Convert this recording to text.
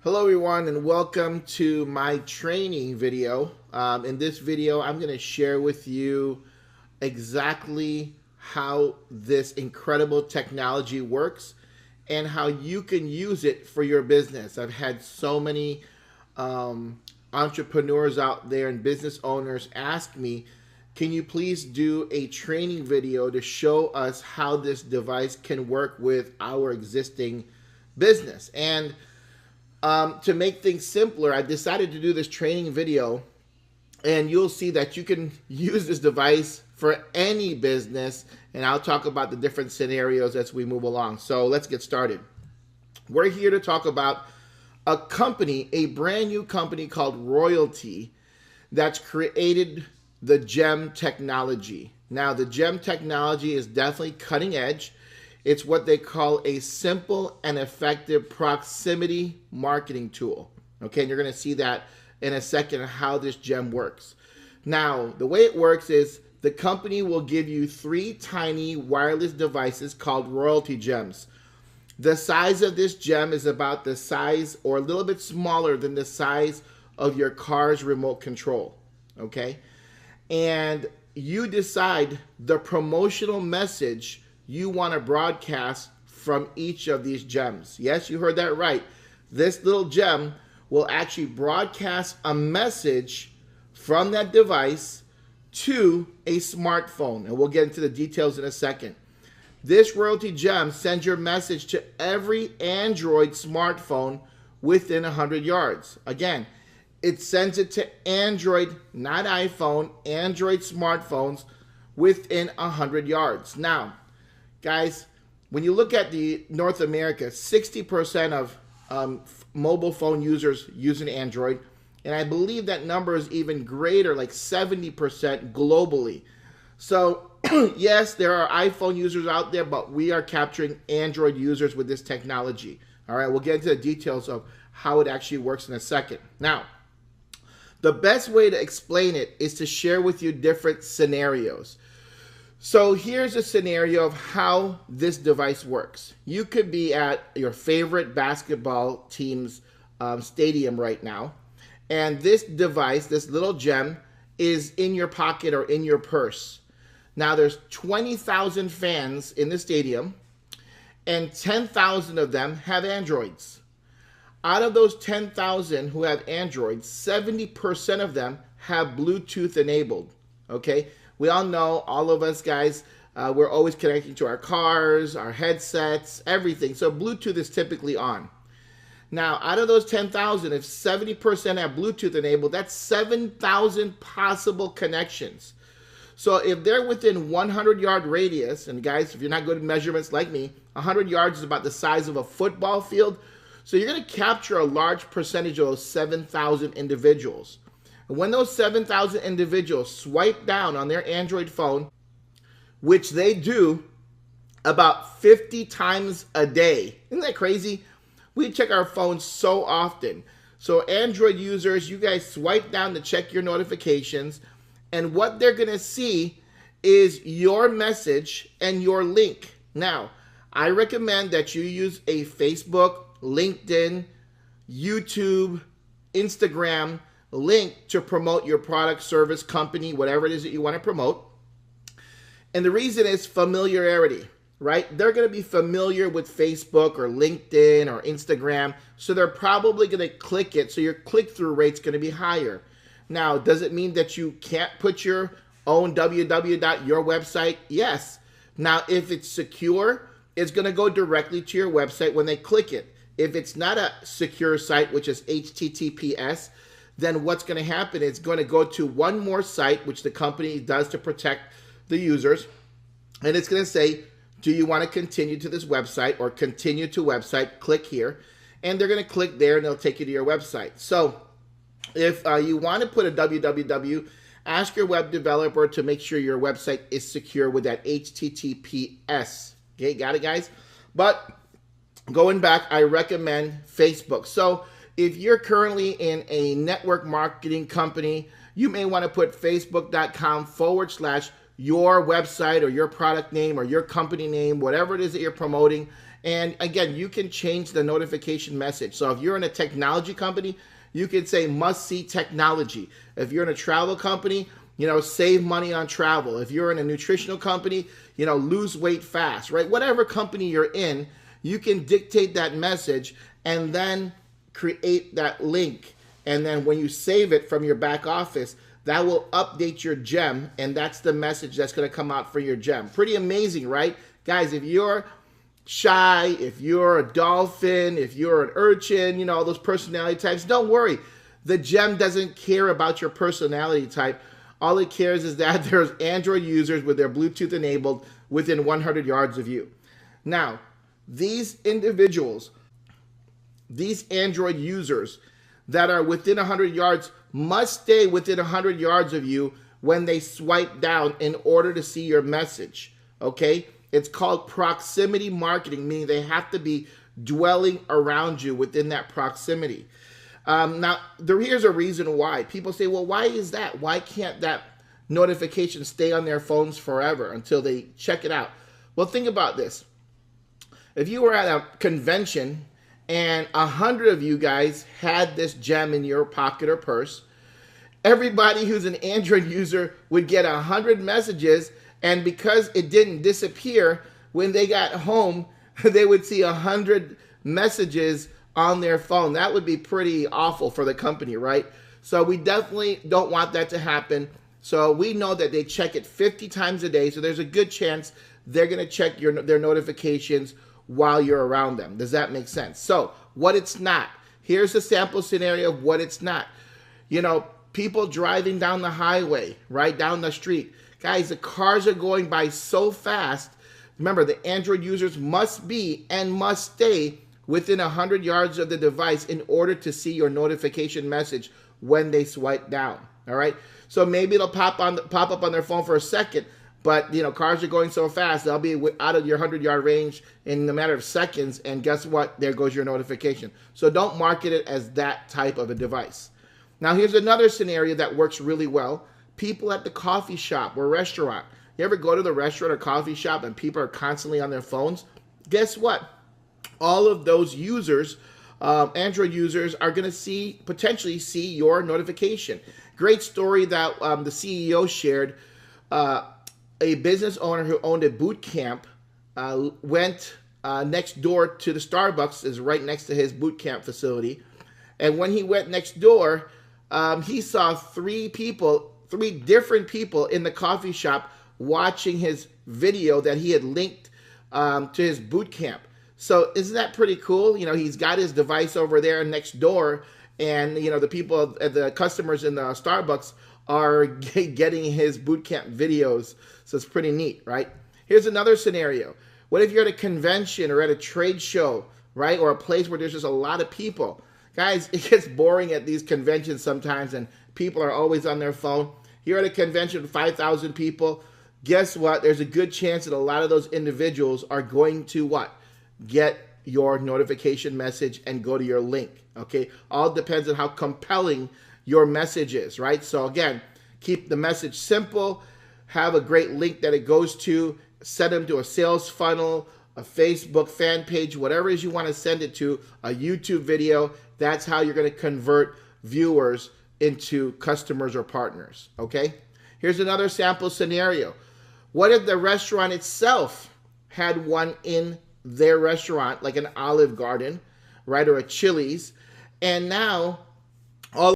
Hello everyone and welcome to my training video. In this video I'm going to share with you exactly how this incredible technology works and how you can use it for your business. I've had so many entrepreneurs out there and business owners ask me, can you please do a training video to show us how this device can work with our existing business? And to make things simpler, I decided to do this training video, and you'll see that you can use this device for any business, and I'll talk about the different scenarios as we move along. So let's get started. We're here to talk about a company, a brand new company called Royaltie, that's created the Gem technology. Now, the Gem technology is definitely cutting edge. It's what they call a simple and effective proximity marketing tool. Okay, and you're going to see that in a second how this gem works. Now, the way it works is the company will give you 3 tiny wireless devices called Royaltie Gems. The size of this gem is about the size or a little bit smaller than the size of your car's remote control. Okay, and you decide the promotional message you want to broadcast from each of these gems. Yes, you heard that right. This little gem will actually broadcast a message from that device to a smartphone, and we'll get into the details in a second. This Royaltie Gem sends your message to every Android smartphone within 100 yards. Again, it sends it to Android, not iPhone, Android smartphones within 100 yards. Now, guys, when you look at the North America, 60% of mobile phone users use an Android, and I believe that number is even greater, like 70% globally. So yes, there are iPhone users out there, but we are capturing Android users with this technology. All right, we'll get into the details of how it actually works in a second. Now, the best way to explain it is to share with you different scenarios. So here's a scenario of how this device works. You could be at your favorite basketball team's stadium right now, and this device, this little gem, is in your pocket or in your purse. Now there's 20,000 fans in the stadium, and 10,000 of them have Androids. Out of those 10,000 who have Androids, 70% of them have Bluetooth enabled, okay? We all know, all of us guys, we're always connecting to our cars, our headsets, everything. So Bluetooth is typically on. Now, out of those 10,000, if 70% have Bluetooth enabled, that's 7,000 possible connections. So if they're within 100-yard radius, and guys, if you're not good at measurements like me, 100 yards is about the size of a football field. So you're going to capture a large percentage of those 7,000 individuals. When those 7,000 individuals swipe down on their Android phone, which they do about 50 times a day. Isn't that crazy? We check our phones so often. So Android users, you guys swipe down to check your notifications, and what they're going to see is your message and your link. Now, I recommend that you use a Facebook, LinkedIn, YouTube, Instagram link to promote your product, service, company, whatever it is that you want to promote. And the reason is familiarity, right? They're going to be familiar with Facebook or LinkedIn or Instagram, so they're probably going to click it, so your click-through rate's going to be higher. Now, does it mean that you can't put your own www.your website? Yes. Now, if it's secure, it's going to go directly to your website when they click it. If it's not a secure site, which is HTTPS, then what's going to happen is going to go to one more site, which the company does to protect the users, and it's going to say, do you want to continue to this website or continue to website? Click here, and they're going to click there, and they'll take you to your website. So if you want to put a www, ask your web developer to make sure your website is secure with that HTTPS. Okay, got it, guys? But going back, I recommend Facebook. So if you're currently in a network marketing company, you may want to put facebook.com/your website or your product name or your company name, whatever it is that you're promoting, And again, you can change the notification message. So if you're in a technology company, you can say must see technology. If you're in a travel company, save money on travel. If you're in a nutritional company, lose weight fast, right? Whatever company you're in, you can dictate that message and then create that link. And then when you save it from your back office, that will update your gem, and that's the message that's going to come out for your gem. Pretty amazing, right? Guys, if you're shy, if you're a dolphin, if you're an urchin, all those personality types, don't worry. The gem doesn't care about your personality type. All it cares is that there's Android users with their Bluetooth enabled within 100 yards of you. Now, these individuals, these Android users that are within 100 yards must stay within 100 yards of you when they swipe down in order to see your message, okay? It's called proximity marketing, meaning they have to be dwelling around you within that proximity. Now, here's a reason why. People say, well, why is that? Why can't that notification stay on their phones forever until they check it out? Well, think about this. If you were at a convention and 100 of you guys had this gem in your pocket or purse, everybody who's an Android user would get 100 messages, and because it didn't disappear, when they got home, they would see 100 messages on their phone. That would be pretty awful for the company, right? So we definitely don't want that to happen. So we know that they check it 50 times a day, so there's a good chance they're going to check their notifications while you're around them. Does that make sense? So what it's not. Here's a sample scenario of what it's not. People driving down the highway, right down the street. Guys, the cars are going by so fast. Remember, the Android users must be and must stay within 100 yards of the device in order to see your notification message when they swipe down. All right. So maybe it'll pop up on their phone for a second, but cars are going so fast they'll be out of your 100-yard range in a matter of seconds. And guess what? There goes your notification. So don't market it as that type of a device. Now here's another scenario that works really well. People at the coffee shop or restaurant. You ever go to the restaurant or coffee shop and people are constantly on their phones? Guess what? All of those users, Android users, are going to potentially see your notification. Great story that the CEO shared. A business owner who owned a boot camp went next door to the Starbucks, is right next to his boot camp facility. And when he went next door, he saw three different people in the coffee shop watching his video that he had linked to his boot camp. So isn't that pretty cool? He's got his device over there next door, and the customers in the Starbucks are getting his boot camp videos. So it's pretty neat, right? Here's another scenario. What if you're at a convention or at a trade show, right? Or a place where there's just a lot of people. Guys, it gets boring at these conventions sometimes, and people are always on their phone. You're at a convention with 5,000 people. Guess what? There's a good chance that a lot of those individuals are going to what? Get your notification message and go to your link, okay? All depends on how compelling your message is, right? So again, keep the message simple, have a great link that it goes to, send them to a sales funnel, a Facebook fan page, whatever it is you want to send it to, a YouTube video. That's how you're going to convert viewers into customers or partners, okay? Here's another sample scenario. What if the restaurant itself had one in their restaurant, like an Olive Garden, right, or a Chili's, and now all